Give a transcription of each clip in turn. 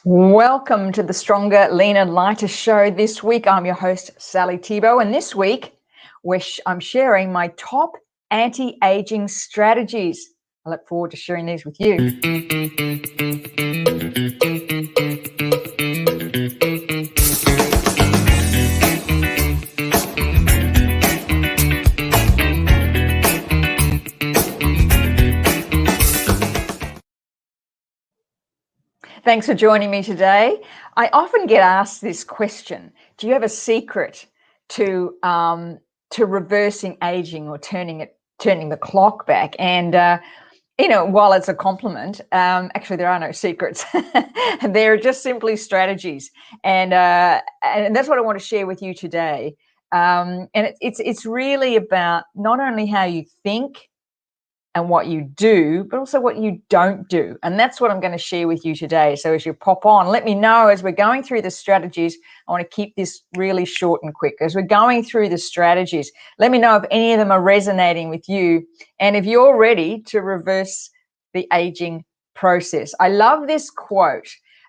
Welcome to the Stronger, Leaner, Lighter show. This week, I'm your host, Sally Thibault, and this week, I'm sharing my top anti-aging strategies. I look forward to sharing these with you. Thanks for joining me today. I often get asked this question: do you have a secret to reversing aging or turning the clock back? And while it's a compliment, actually there are no secrets. They're just simply strategies, and that's what I want to share with you today. And it's really about not only how you think and what you do, but also what you don't do. And that's what I'm going to share with you today. So as you pop on, let me know as we're going through the strategies. I want to keep this really short and quick. As we're going through the strategies, let me know if any of them are resonating with you and if you're ready to reverse the aging process. I love this quote.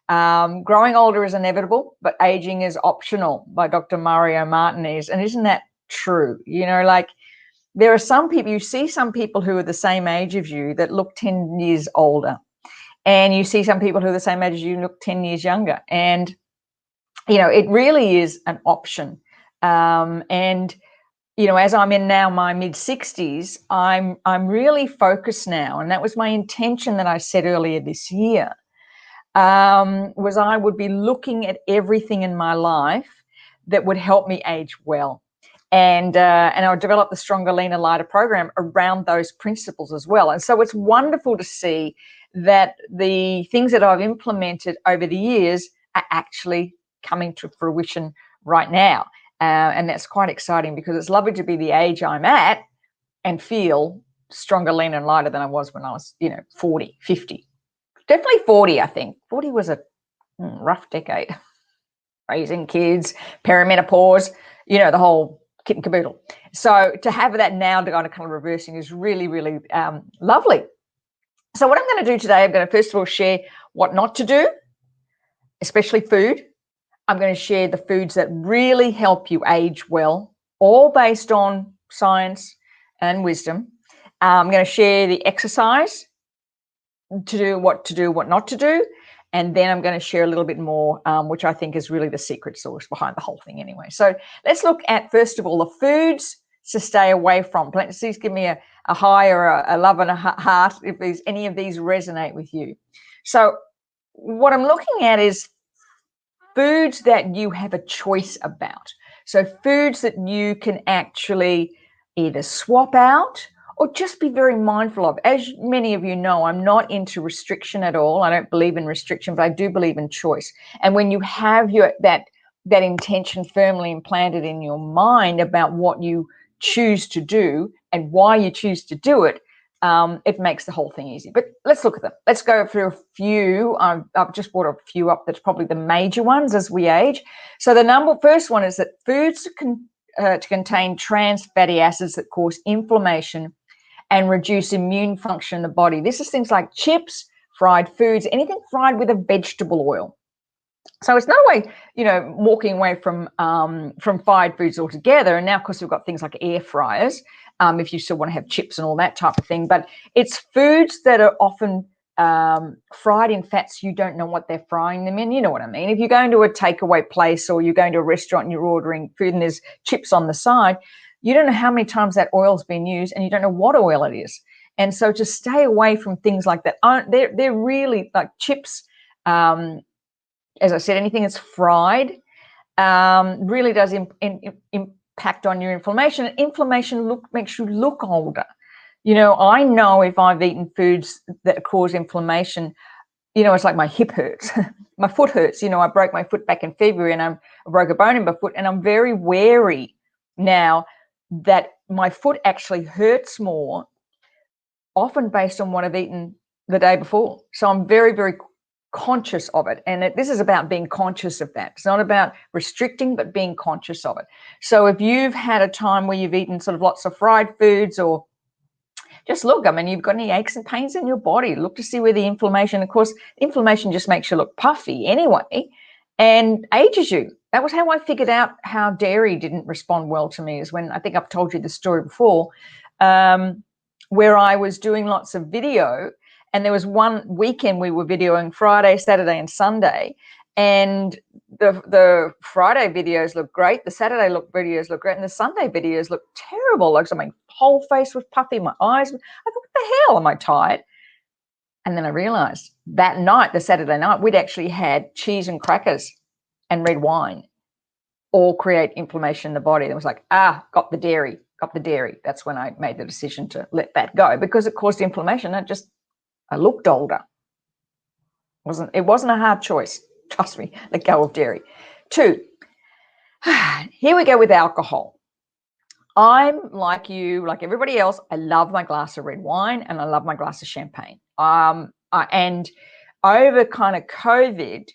Growing older is inevitable, but aging is optional, by Dr. Mario Martinez. And isn't that true? There are some people, you see some people who are the same age as you that look 10 years older. And you see some people who are the same age as you look 10 years younger. And, it really is an option. As I'm in now my mid-60s, I'm really focused now. And that was my intention that I set earlier this year, was I would be looking at everything in my life that would help me age well. And I'll develop the Stronger, Leaner, Lighter program around those principles as well. And so it's wonderful to see that the things that I've implemented over the years are actually coming to fruition right now. And that's quite exciting because it's lovely to be the age I'm at and feel stronger, leaner, and lighter than I was when I was, 40, 50. Definitely 40, I think. 40 was a rough decade. Raising kids, perimenopause, the whole kit and caboodle. So to have that now to kind of reversing is really, really lovely. So what I'm going to do today, I'm going to first of all share what not to do, especially food. I'm going to share the foods that really help you age well, all based on science and wisdom. I'm going to share the exercise to do, what not to do. And then I'm going to share a little bit more, which I think is really the secret sauce behind the whole thing anyway. So let's look at, first of all, the foods to stay away from. Please give me a high or a love and a heart if there's any of these resonate with you. So what I'm looking at is foods that you have a choice about. So foods that you can actually either swap out or just be very mindful of. As many of you know, I'm not into restriction at all. I don't believe in restriction, but I do believe in choice. And when you have that intention firmly implanted in your mind about what you choose to do and why you choose to do it, it makes the whole thing easy. But let's look at them. Let's go through a few. I've just brought a few up that's probably the major ones as we age. So the first one is that foods to contain trans fatty acids that cause inflammation and reduce immune function in the body. This is things like chips, fried foods, anything fried with a vegetable oil. So it's not a way, walking away from fried foods altogether. And now, of course, we've got things like air fryers, if you still want to have chips and all that type of thing. But it's foods that are often fried in fats you don't know what they're frying them in. You know what I mean? If you're going to a takeaway place or you're going to a restaurant and you're ordering food and there's chips on the side, you don't know how many times that oil's been used and you don't know what oil it is. And so to stay away from things like that, they're really like chips. As I said, anything that's fried really does impact on your inflammation. And inflammation makes you look older. I know if I've eaten foods that cause inflammation, it's like my hip hurts, my foot hurts. I broke my foot back in February and I broke a bone in my foot, and I'm very wary now that my foot actually hurts more, often based on what I've eaten the day before. So I'm very, very conscious of it. And this is about being conscious of that. It's not about restricting, but being conscious of it. So if you've had a time where you've eaten sort of lots of fried foods or just look. I mean, you've got any aches and pains in your body, look to see where the inflammation, of course, inflammation just makes you look puffy anyway and ages you. That was how I figured out how dairy didn't respond well to me, is when, I think I've told you the story before, where I was doing lots of video, and there was one weekend we were videoing Friday, Saturday and Sunday, and the Friday videos looked great, the Saturday videos looked great, and the Sunday videos looked terrible. Like, so my whole face was puffy, my eyes, I thought, what the hell, am I tired? And then I realized that night, the Saturday night, we'd actually had cheese and crackers and red wine all create inflammation in the body. It was like, got the dairy. That's when I made the decision to let that go, because it caused inflammation. I looked older. It wasn't a hard choice. Trust me, let go of dairy. 2, here we go with alcohol. I'm like you, like everybody else. I love my glass of red wine and I love my glass of champagne. And over kind of COVID,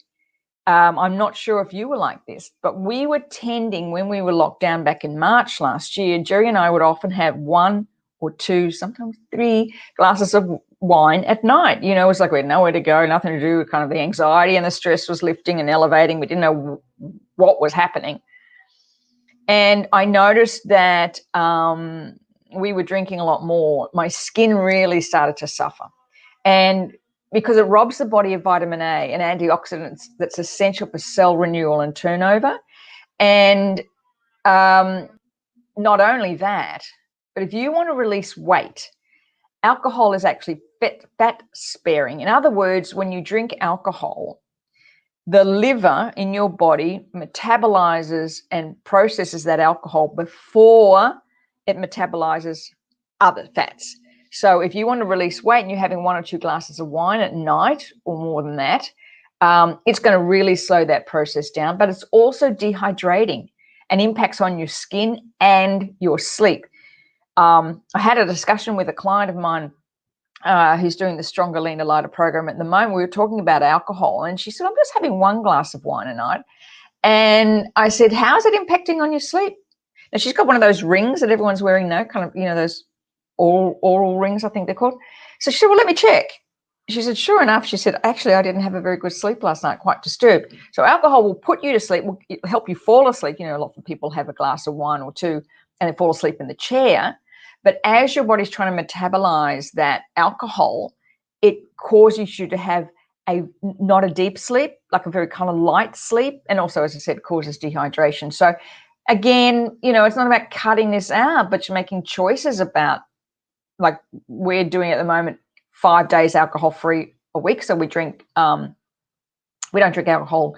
I'm not sure if you were like this, but we were tending, when we were locked down back in March last year, Jerry and I would often have 1 or 2, sometimes 3 glasses of wine at night. You know, it was like we had nowhere to go, nothing to do. Kind of the anxiety and the stress was lifting and elevating. We didn't know what was happening. And I noticed that we were drinking a lot more. My skin really started to suffer. And because it robs the body of vitamin A, an antioxidant that's essential for cell renewal and turnover. And not only that, but if you want to release weight, alcohol is actually fat sparing. In other words, when you drink alcohol, the liver in your body metabolizes and processes that alcohol before it metabolizes other fats. So if you want to release weight and you're having 1 or 2 glasses of wine at night or more than that, it's going to really slow that process down. But it's also dehydrating and impacts on your skin and your sleep. I had a discussion with a client of mine who's doing the Stronger, Leaner, Lighter program at the moment. We were talking about alcohol, and she said, I'm just having 1 glass of wine a night. And I said, how's it impacting on your sleep? Now, she's got one of those rings that everyone's wearing now, kind of, you know, those oral rings, I think they're called. So she said, well, let me check. She said, sure enough, she said, actually, I didn't have a very good sleep last night, quite disturbed. So alcohol will put you to sleep, will help you fall asleep. You know, a lot of people have a glass of wine or 2 and they fall asleep in the chair. But as your body's trying to metabolize that alcohol, it causes you to have not a deep sleep, like a very kind of light sleep. And also, as I said, causes dehydration. So again, you know, it's not about cutting this out, but you're making choices about, like we're doing at the moment, 5 days alcohol-free a week. So we drink, we don't drink alcohol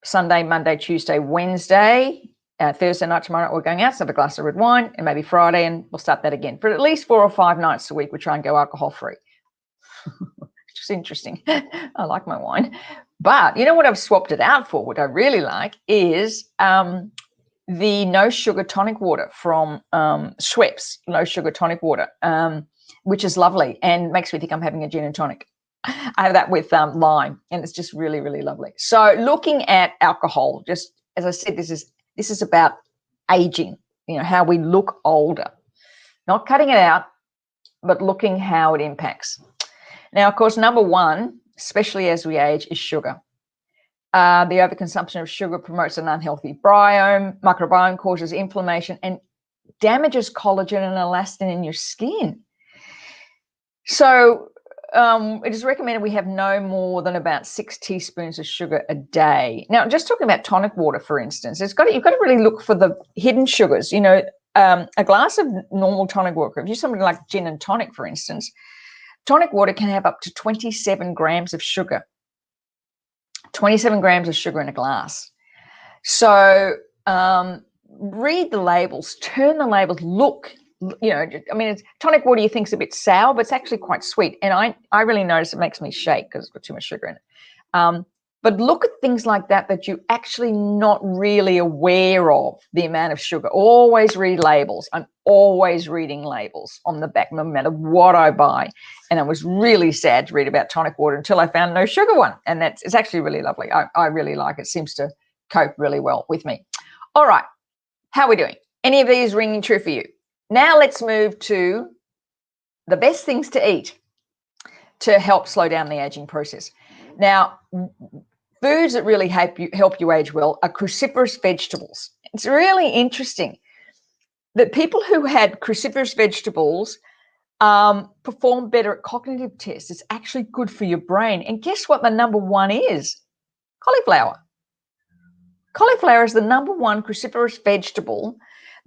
Sunday, Monday, Tuesday, Wednesday. Thursday night, tomorrow night, we're going out, so have a glass of red wine, and maybe Friday, and we'll start that again. For at least 4 or 5 nights a week, we try and go alcohol-free. Which is interesting. I like my wine. But you know what I've swapped it out for, what I really like, is the no sugar tonic water from Schweppes, no sugar tonic water, which is lovely and makes me think I'm having a gin and tonic. I have that with lime, and it's just really, really lovely. So looking at alcohol, just as I said, this is about aging, you know, how we look older, not cutting it out, but looking how it impacts. Now, of course, number 1, especially as we age, is sugar. The overconsumption of sugar promotes an unhealthy microbiome, causes inflammation, and damages collagen and elastin in your skin. So it is recommended we have no more than about 6 teaspoons of sugar a day. Now, just talking about tonic water, for instance, you've got to really look for the hidden sugars. You know, a glass of normal tonic water, if you're something like gin and tonic, for instance, tonic water can have up to 27 grams of sugar. 27 grams of sugar in a glass. So read the labels, turn the labels, look. You know, I mean, it's tonic water you think's a bit sour, but it's actually quite sweet. And I really notice it makes me shake because it's got too much sugar in it. But look at things like that you're actually not really aware of the amount of sugar. Always read labels. I'm always reading labels on the back, no matter what I buy. And I was really sad to read about tonic water until I found no sugar one. And it's actually really lovely. I really like it. It seems to cope really well with me. All right. How are we doing? Any of these ringing true for you? Now let's move to the best things to eat to help slow down the aging process. Now, foods that really help you age well are cruciferous vegetables. It's really interesting that people who had cruciferous vegetables perform better at cognitive tests. It's actually good for your brain. And guess what the number one is? Cauliflower. Cauliflower is the number one cruciferous vegetable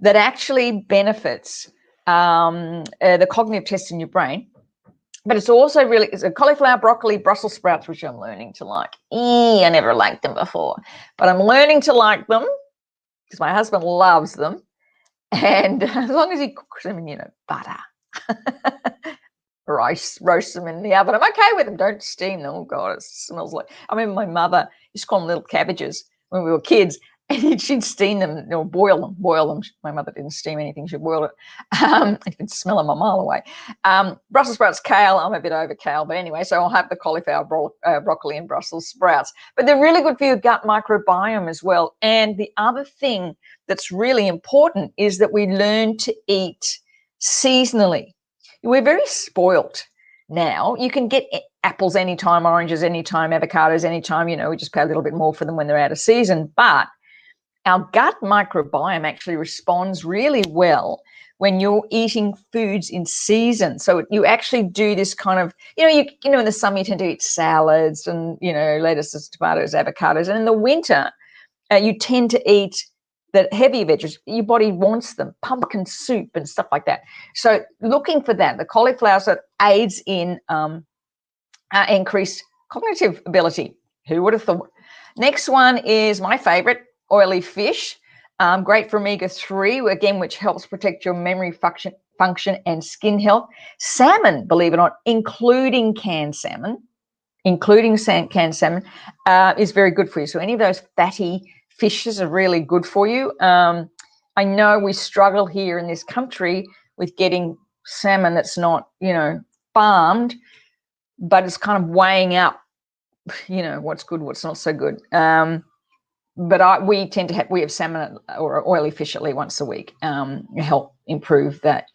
that actually benefits the cognitive tests in your brain. But it's also it's a cauliflower, broccoli, Brussel sprouts, which I'm learning to like. I never liked them before, but I'm learning to like them because my husband loves them. And as long as he cooks them in, butter, roast them in the oven, I'm okay with them. Don't steam them. Oh, God, it smells like... I remember my mother used to call them little cabbages when we were kids, and she'd steam them or boil them. My mother didn't steam anything. She boiled it. You can smell them a mile away. Brussels sprouts, kale. I'm a bit over kale, but anyway, so I'll have the cauliflower, broccoli, and Brussels sprouts. But they're really good for your gut microbiome as well. And the other thing that's really important is that we learn to eat seasonally. We're very spoilt now. You can get apples anytime, oranges anytime, avocados anytime. We just pay a little bit more for them when they're out of season. But our gut microbiome actually responds really well when you're eating foods in season. So you actually do this kind of, in the summer you tend to eat salads and, lettuces, tomatoes, avocados. And in the winter, you tend to eat the heavy veggies. Your body wants them, pumpkin soup and stuff like that. So looking for that, the cauliflower that aids in increased cognitive ability. Who would have thought? Next one is my favorite, oily fish. Great for omega-3, again, which helps protect your memory function and skin health. Salmon, believe it or not, including canned salmon, is very good for you. So any of those fatty fishes are really good for you. I know we struggle here in this country with getting salmon that's not, farmed, but it's kind of weighing up, what's good, what's not so good. But we have salmon or oily fish at least once a week, help improve that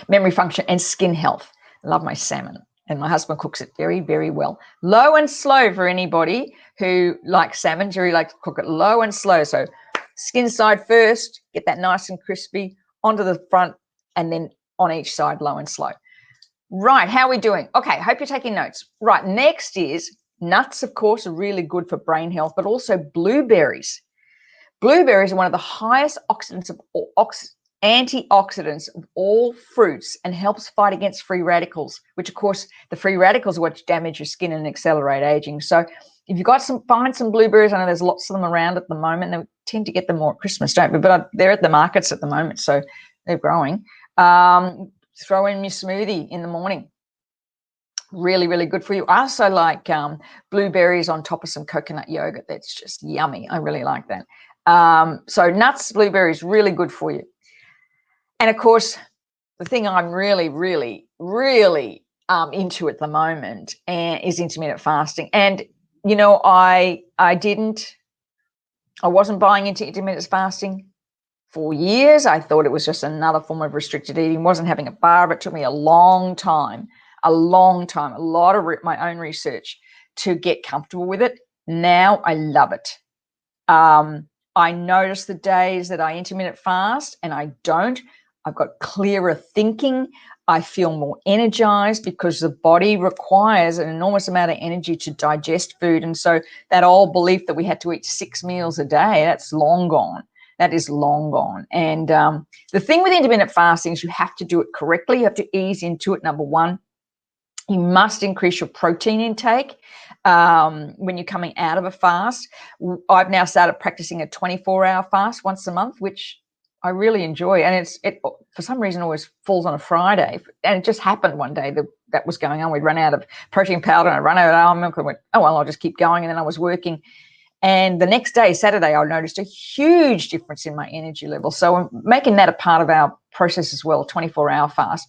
memory function and skin health. I love my salmon, and my husband cooks it very, very well. Low and slow for anybody who likes salmon. Jerry likes to cook it low and slow. So skin side first, get that nice and crispy, onto the front, and then on each side, low and slow. Right, how are we doing? Okay, hope you're taking notes. Right, next is nuts, of course, are really good for brain health, but also blueberries. Blueberries are one of the highest antioxidants of all fruits and helps fight against free radicals, which, of course, the free radicals are what damage your skin and accelerate aging. So if you've got find some blueberries. I know there's lots of them around at the moment. They tend to get them more at Christmas, don't we? But they're at the markets at the moment, so they're growing. Throw in your smoothie in the morning. Really, really good for you. I also like blueberries on top of some coconut yogurt. That's just yummy. I really like that. So nuts, blueberries, really good for you. And of course, the thing I'm really, really, really into at the moment is intermittent fasting. And I wasn't buying into intermittent fasting for years. I thought it was just another form of restricted eating. Wasn't having a bar of it. Took me a long time, a lot of my own research to get comfortable with it. Now I love it. I notice the days that I intermittent fast and I don't. I've got clearer thinking. I feel more energized because the body requires an enormous amount of energy to digest food. And so that old belief that we had to eat 6 meals a day, that's long gone. That is long gone. And the thing with intermittent fasting is you have to do it correctly. You have to ease into it. Number one, you must increase your protein intake when you're coming out of a fast. I've now started practicing a 24-hour fast once a month, which I really enjoy. And it for some reason always falls on a Friday. And it just happened one day that was going on. We'd run out of protein powder and I run out of almond milk. I went, oh, well, I'll just keep going. And then I was working. And the next day, Saturday, I noticed a huge difference in my energy level. So I'm making that a part of our process as well, 24-hour fast.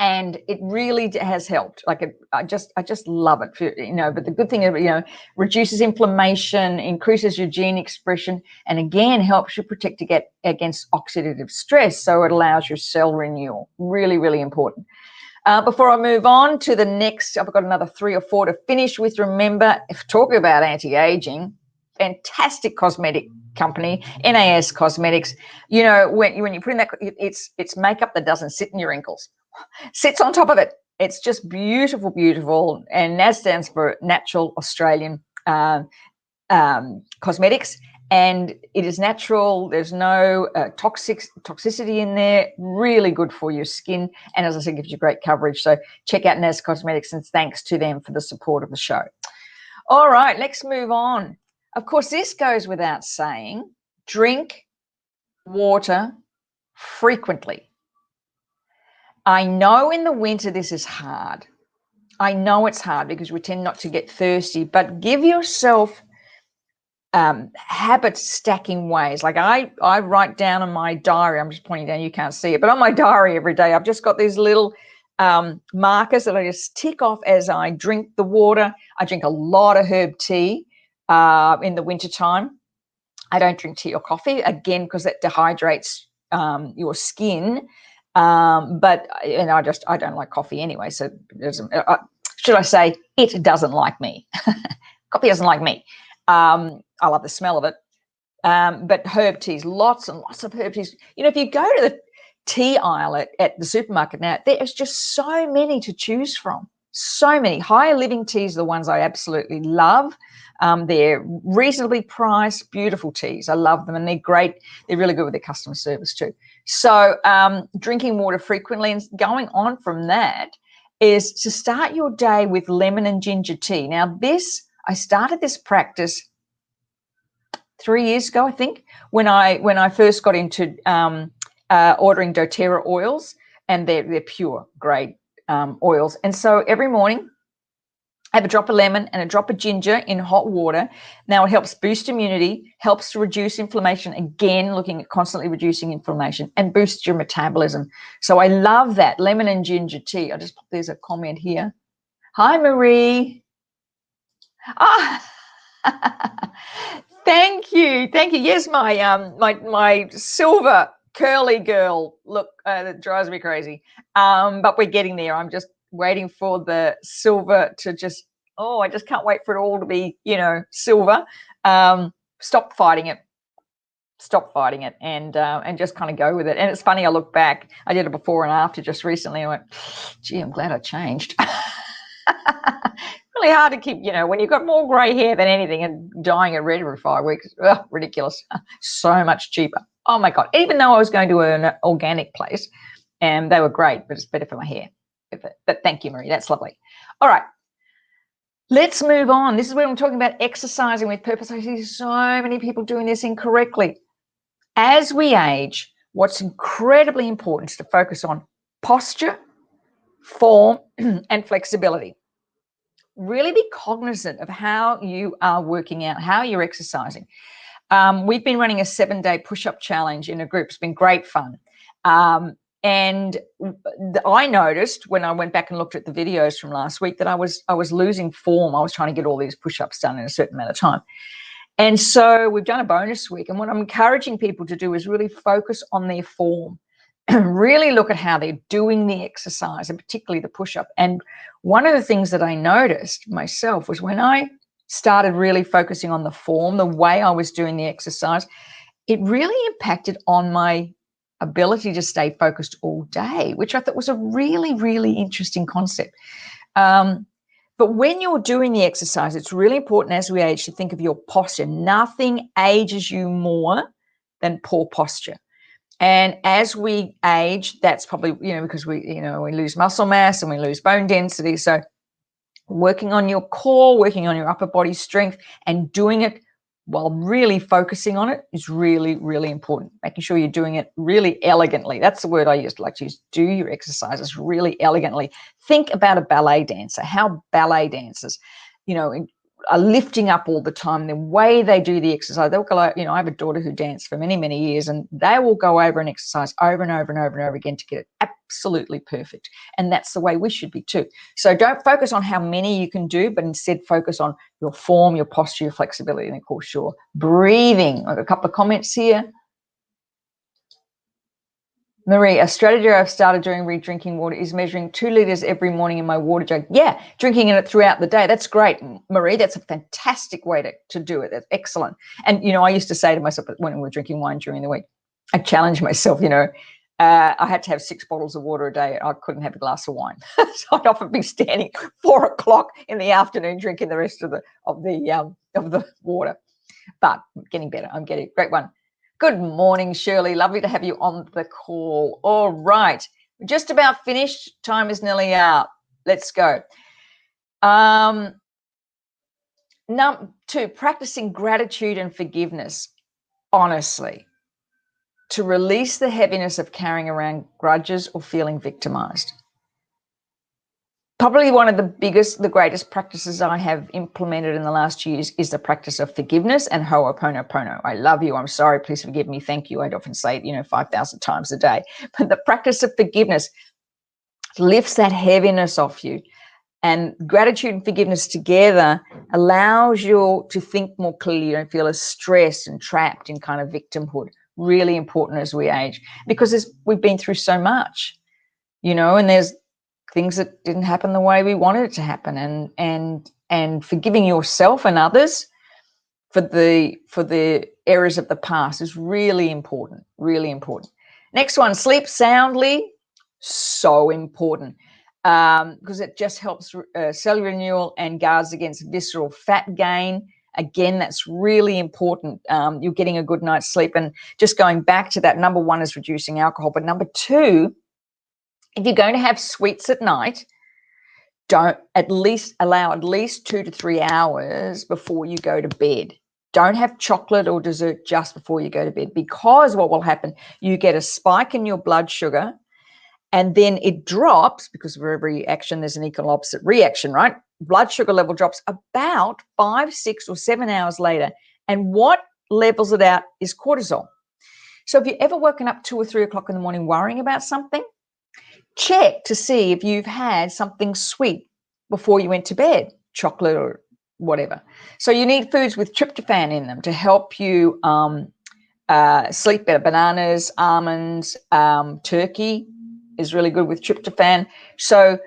and it really has helped. Like I just love it, but the good thing is, reduces inflammation, increases your gene expression, and again helps you protect against oxidative stress, so it allows your cell renewal. Really, really important. Before I move on to the next, I've got another 3 or 4 to finish with. Remember, if talking about anti-aging, fantastic cosmetic company, NAS Cosmetics. When you put in that, it's makeup that doesn't sit in your wrinkles, sits on top of it. It's just beautiful, beautiful. And NAS stands for Natural Australian Cosmetics. And it is natural. There's no toxicity in there. Really good for your skin. And as I said, gives you great coverage. So check out NAS Cosmetics, and thanks to them for the support of the show. All right, let's move on. Of course, this goes without saying. Drink water frequently. I know in the winter this is hard. I know it's hard because we tend not to get thirsty, but give yourself habit stacking ways. Like I write down on my diary, I'm just pointing down, you can't see it, but on my diary every day, I've just got these little markers that I just tick off as I drink the water. I drink a lot of herb tea in the wintertime. I don't drink tea or coffee, again, because that dehydrates your skin. But I don't like coffee anyway. So should I say, it doesn't like me. Coffee doesn't like me. I love the smell of it. But herb teas, lots and lots of herb teas. If you go to the tea aisle at the supermarket now, there's just so many to choose from. So many. Higher living teas are the ones I absolutely love. They're reasonably priced, beautiful teas. I love them, and they're great. They're really good with their customer service too. So drinking water frequently, and going on from that is to start your day with lemon and ginger tea. Now I started this practice 3 years ago, I think, when I first got into ordering doTERRA oils, and they're pure, great oils. And so every morning, I have a drop of lemon and a drop of ginger in hot water. Now, it helps boost immunity, helps to reduce inflammation, again, looking at constantly reducing inflammation, and boosts your metabolism. So I love that, lemon and ginger tea. There's a comment here. Hi, Marie. Thank you. Yes, my silver curly girl look that drives me crazy. But we're getting there. I'm just waiting for the silver to just. I just can't wait for it all to be, silver. Stop fighting it, and just kind of go with it. And it's funny. I look back. I did a before and after just recently. I went, gee, I'm glad I changed. Really hard to keep, when you've got more grey hair than anything, and dyeing it red every 5 weeks. Ugh, ridiculous. So much cheaper. Oh my God. Even though I was going to an organic place, and they were great, but it's better for my hair. But thank you, Marie. That's lovely. All right. Let's move on. This is where I'm talking about exercising with purpose. I see so many people doing this incorrectly. As we age, what's incredibly important is to focus on posture, form, and flexibility. Really be cognizant of how you are working out, how you're exercising. We've been running a 7-day push-up challenge in a group. It's been great fun. And I noticed when I went back and looked at the videos from last week that I was losing form. I was trying to get all these push-ups done in a certain amount of time. And so we've done a bonus week. And what I'm encouraging people to do is really focus on their form. Really look at how they're doing the exercise, and particularly the push-up. And one of the things that I noticed myself was when I started really focusing on the form, the way I was doing the exercise, it really impacted on my ability to stay focused all day, which I thought was a really, really interesting concept. But when you're doing the exercise, it's really important as we age to think of your posture. Nothing ages you more than poor posture. And as we age, that's probably, because we lose muscle mass and we lose bone density. So working on your core, working on your upper body strength, and doing it while really focusing on it is really, really important. Making sure you're doing it really elegantly. That's the word I used to like to use. Do your exercises really elegantly. Think about a ballet dancer, how ballet dancers, are lifting up all the time, the way they do the exercise, they'll go, I have a daughter who danced for many, many years, and they will go over and exercise over and over and over and over again to get it absolutely perfect. And that's the way we should be too. So don't focus on how many you can do, but instead focus on your form, your posture, your flexibility, and of course your breathing. I've got a couple of comments here. Marie, a strategy I've started doing re-drinking water is measuring 2 liters every morning in my water jug. Yeah, drinking it throughout the day. That's great, Marie. That's a fantastic way to do it. That's excellent. And, I used to say to myself when we were drinking wine during the week, I challenged myself, I had to have 6 bottles of water a day. I couldn't have a glass of wine. So I'd often be standing 4 o'clock in the afternoon drinking the rest of the water. But I'm getting better. I'm getting great one. Good morning, Shirley. Lovely to have you on the call. All right. We're just about finished. Time is nearly out. Let's go. Number 2, practicing gratitude and forgiveness, honestly, to release the heaviness of carrying around grudges or feeling victimized. Probably one of the greatest practices I have implemented in the last years is the practice of forgiveness and ho'oponopono. I love you. I'm sorry. Please forgive me. Thank you. I'd often say it, 5,000 times a day. But the practice of forgiveness lifts that heaviness off you. And gratitude and forgiveness together allows you to think more clearly. You don't feel as stressed and trapped in kind of victimhood. Really important as we age, because we've been through so much, and there's things that didn't happen the way we wanted it to happen, and forgiving yourself and others for the errors of the past is really important. Next one, sleep soundly, so important, because it just helps cellular renewal and guards against visceral fat gain. Again, that's really important. You're getting a good night's sleep. And just going back to that, number 1 is reducing alcohol, but number 2, if you're going to have sweets at night, allow at least 2 to 3 hours before you go to bed. Don't have chocolate or dessert just before you go to bed, because what will happen, you get a spike in your blood sugar, and then it drops, because for every action there's an equal opposite reaction, right? Blood sugar level drops about 5, 6, or 7 hours later. And what levels it out is cortisol. So if you've ever woken up 2 or 3 o'clock in the morning worrying about something, check to see if you've had something sweet before you went to bed, chocolate or whatever. So you need foods with tryptophan in them to help you sleep better. Bananas, almonds, turkey is really good with tryptophan. So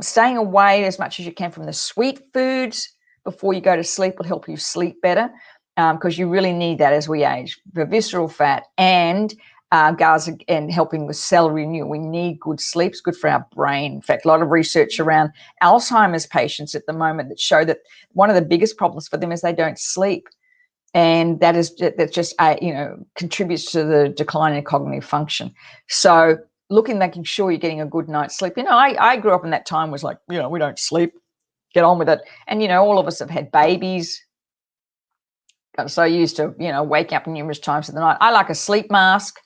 staying away as much as you can from the sweet foods before you go to sleep will help you sleep better, because you really need that as we age. The visceral fat and guards and helping with cell renewal. We need good sleep. It's good for our brain. In fact, a lot of research around Alzheimer's patients at the moment that show that one of the biggest problems for them is they don't sleep. And that just contributes to the decline in cognitive function. So making sure you're getting a good night's sleep. I grew up in that time, was like, we don't sleep, get on with it. And, all of us have had babies. Got so used to, waking up numerous times in the night. I like a sleep mask.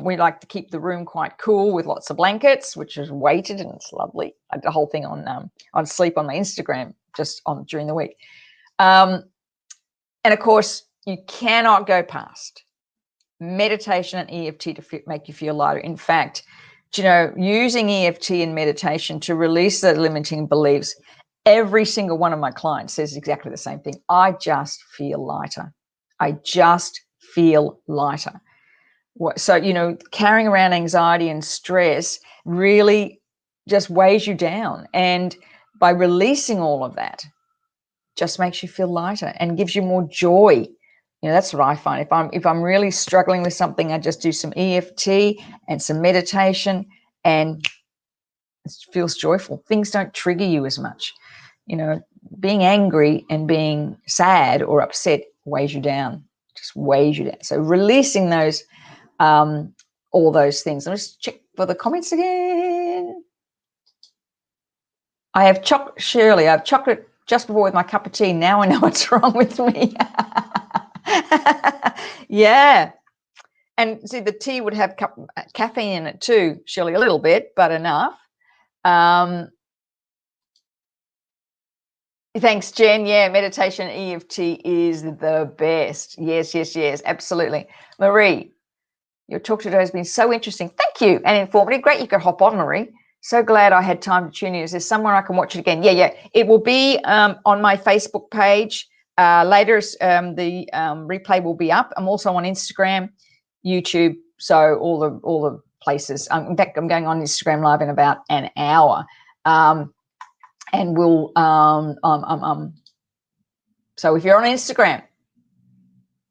We like to keep the room quite cool with lots of blankets, which is weighted, and it's lovely. I did a whole thing on sleep on my Instagram during the week. And of course, you cannot go past meditation and EFT to make you feel lighter. In fact, using EFT and meditation to release the limiting beliefs, every single one of my clients says exactly the same thing. I just feel lighter. So, carrying around anxiety and stress really just weighs you down. And by releasing all of that, just makes you feel lighter and gives you more joy. That's what I find. If I'm really struggling with something, I just do some EFT and some meditation, and it feels joyful. Things don't trigger you as much. Being angry and being sad or upset weighs you down, just weighs you down. So releasing those, all those things. Let's check for the comments again. I have chocolate, Shirley. I have chocolate just before with my cup of tea. Now I know what's wrong with me. Yeah. And see, the tea would have caffeine in it too, Shirley, a little bit, but enough. Thanks, Jen. Yeah, meditation EFT is the best. Yes, yes, yes, absolutely. Marie, your talk today has been so interesting. Thank you, and informative. Great, you could hop on, Marie. So glad I had time to tune in. Is there somewhere I can watch it again? Yeah. It will be on my Facebook page. Later, the replay will be up. I'm also on Instagram, YouTube, so all the places. In fact, I'm going on Instagram Live in about an hour, and we'll so if you're on Instagram,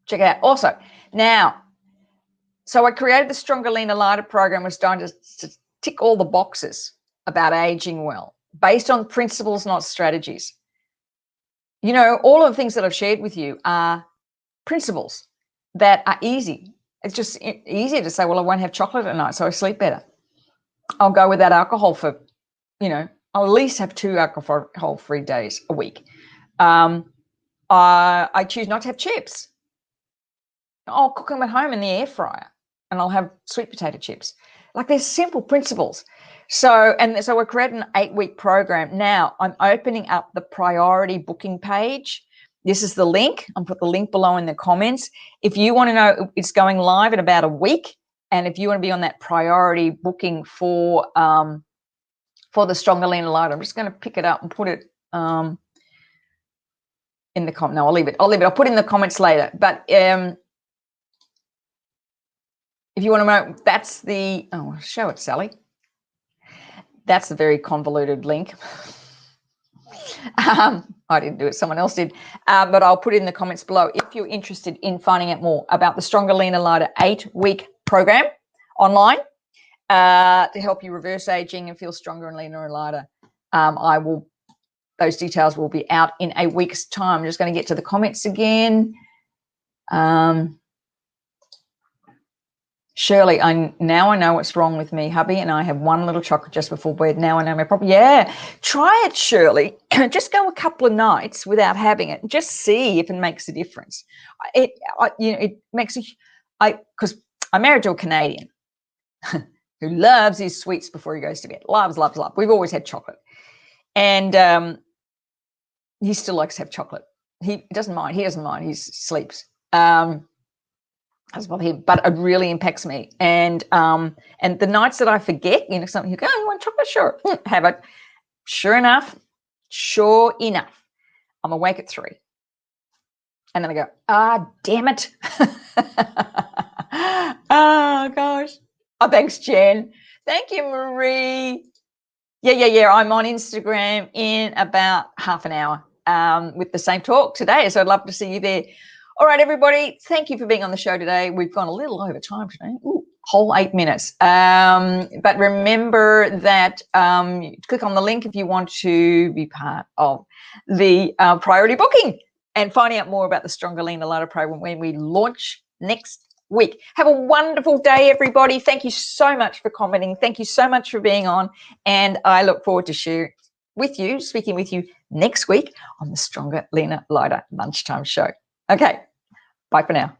check it out. Also, now, so I created the Stronger, Leaner, Lighter program. Was designed to tick all the boxes about aging well, based on principles, not strategies. You know, all of the things that I've shared with you are principles that are easy. It's just easier to say, well, I won't have chocolate at night, so I sleep better. I'll go without alcohol for, I'll at least have 2 alcohol-free days a week. I choose not to have chips. I'll cook them at home in the air fryer, and I'll have sweet potato chips. Like, there's simple principles. So we're creating an 8-week program. Now I'm opening up the priority booking page. This is the link. I'll put the link below in the comments. If you want to know, it's going live in about a week. And if you want to be on that priority booking for the Stronger, Leaner, Lighter, I'm just going to pick it up and put it in the comment. No, I'll leave it. I'll put it in the comments later. But if you want to know, that's the, show it, Sally. That's a very convoluted link. I didn't do it, someone else did. But I'll put it in the comments below if you're interested in finding out more about the Stronger, Leaner, Lighter 8-week program online to help you reverse aging and feel stronger and leaner and lighter. Those details will be out in a week's time. I'm just going to get to the comments again. Shirley, now I know what's wrong with me, hubby, and I have 1 little chocolate just before bed. Now I know my problem. Yeah, try it, Shirley. Just go a couple of nights without having it. Just see if it makes a difference. It makes because I'm married to a Canadian who loves his sweets before he goes to bed. Loves. We've always had chocolate, and he still likes to have chocolate. He doesn't mind. He sleeps. Doesn't bother him, but it really impacts me. And the nights that I forget, something, you go, oh, you want chocolate? Sure, have it. Sure enough, I'm awake at 3. And then I go, damn it. Oh, gosh. Oh, thanks, Jen. Thank you, Marie. Yeah. I'm on Instagram in about half an hour with the same talk today. So I'd love to see you there. All right, everybody, thank you for being on the show today. We've gone a little over time today. Whole 8 minutes. But remember that click on the link if you want to be part of the priority booking and finding out more about the Stronger, Leaner, Lighter program when we launch next week. Have a wonderful day, everybody. Thank you so much for commenting. Thank you so much for being on. And I look forward to speaking with you next week on the Stronger, Leaner, Lighter Lunchtime Show. Okay, bye for now.